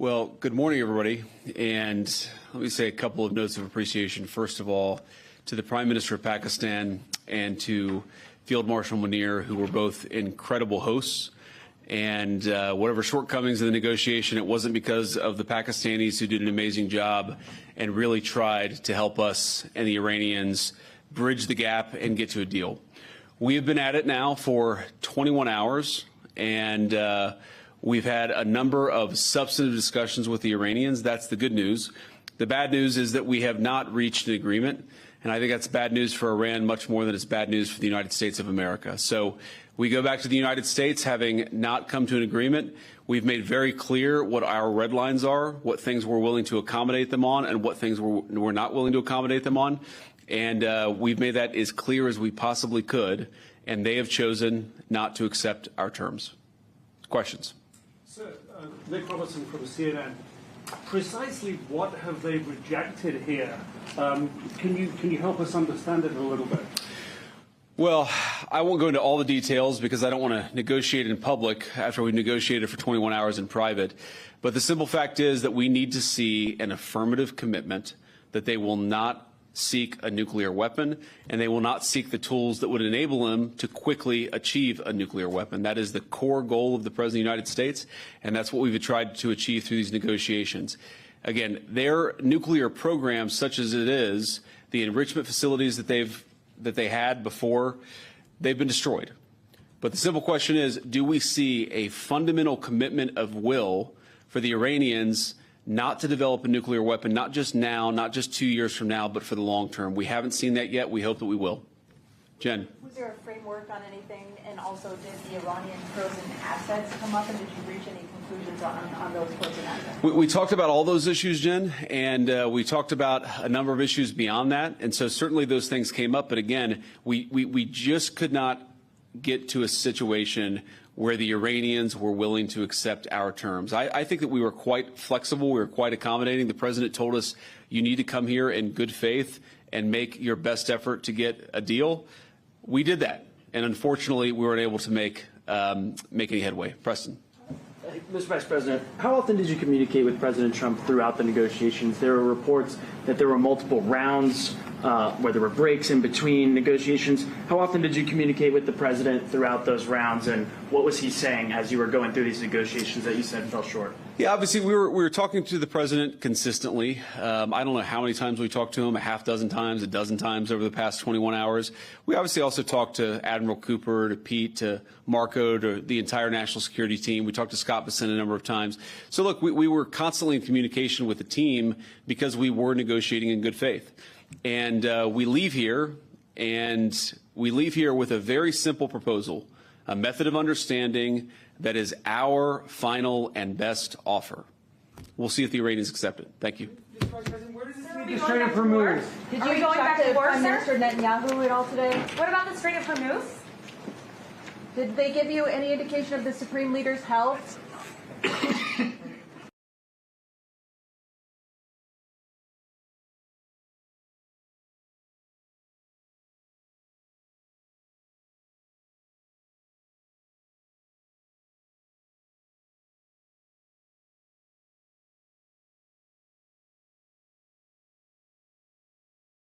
Well, good morning, everybody. And let me say a couple of notes of appreciation. First of all, to the Prime Minister of Pakistan and to Field Marshal Munir, who were both incredible hosts. And whatever shortcomings in the negotiation, it wasn't because of the Pakistanis, who did an amazing job and really tried to help us and the Iranians bridge the gap and get to a deal. We have been at it now for 21 hours, and we've had a number of substantive discussions with the Iranians. That's the good news. The bad news is that we have not reached an agreement, and I think that's bad news for Iran much more than it's bad news for the United States of America. So we go back to the United States having not come to an agreement. We've made very clear what our red lines are, what things we're willing to accommodate them on, and what things we're not willing to accommodate them on. And we've made that as clear as we possibly could, and they have chosen not to accept our terms. Questions? Sir, Nick Robertson from CNN. Precisely what have they rejected here? Can you help us understand it a little bit? Well, I won't go into all the details because I don't want to negotiate in public after we've negotiated for 21 hours in private. But the simple fact is that we need to see an affirmative commitment that they will not seek a nuclear weapon, and they will not seek the tools that would enable them to quickly achieve a nuclear weapon. That is the core goal of the President of the United States, and that's what we've tried to achieve through these negotiations. Again, their nuclear program, such as it is, the enrichment facilities that they had before, they've been destroyed. But the simple question is, do we see a fundamental commitment of will for the Iranians not to develop a nuclear weapon, not just now, not just 2 years from now, but for the long term? We haven't seen that yet. We hope that we will. Jen. Was there a framework on anything? And also, did the Iranian frozen assets come up, and did you reach any conclusions on those frozen assets? We talked about all those issues, Jen, and we talked about a number of issues beyond that. And so certainly those things came up. But again, we just could not get to a situation where the Iranians were willing to accept our terms. I think that we were quite flexible. We were quite accommodating. The president told us, you need to come here in good faith and make your best effort to get a deal. We did that. And unfortunately, we weren't able to make any headway. Preston. Mr. Vice President, how often did you communicate with President Trump throughout the negotiations? There were reports that there were multiple rounds where there were breaks in between negotiations. How often did you communicate with the president throughout those rounds, and what was he saying as you were going through these negotiations that you said fell short? Yeah, obviously we were talking to the president consistently. I don't know how many times we talked to him, a half dozen times, a dozen times over the past 21 hours. We obviously also talked to Admiral Cooper, to Pete, to Marco, to the entire national security team. We talked to Scott Bessent a number of times. So look, we were constantly in communication with the team because we were negotiating in good faith. And we leave here with a very simple proposal, a method of understanding that is our final and best offer. We'll see if the Iranians accept it. Thank you. Did you go back to Prime Minister Netanyahu at all today? What about the Strait of Hormuz? Did they give you any indication of the Supreme Leader's health?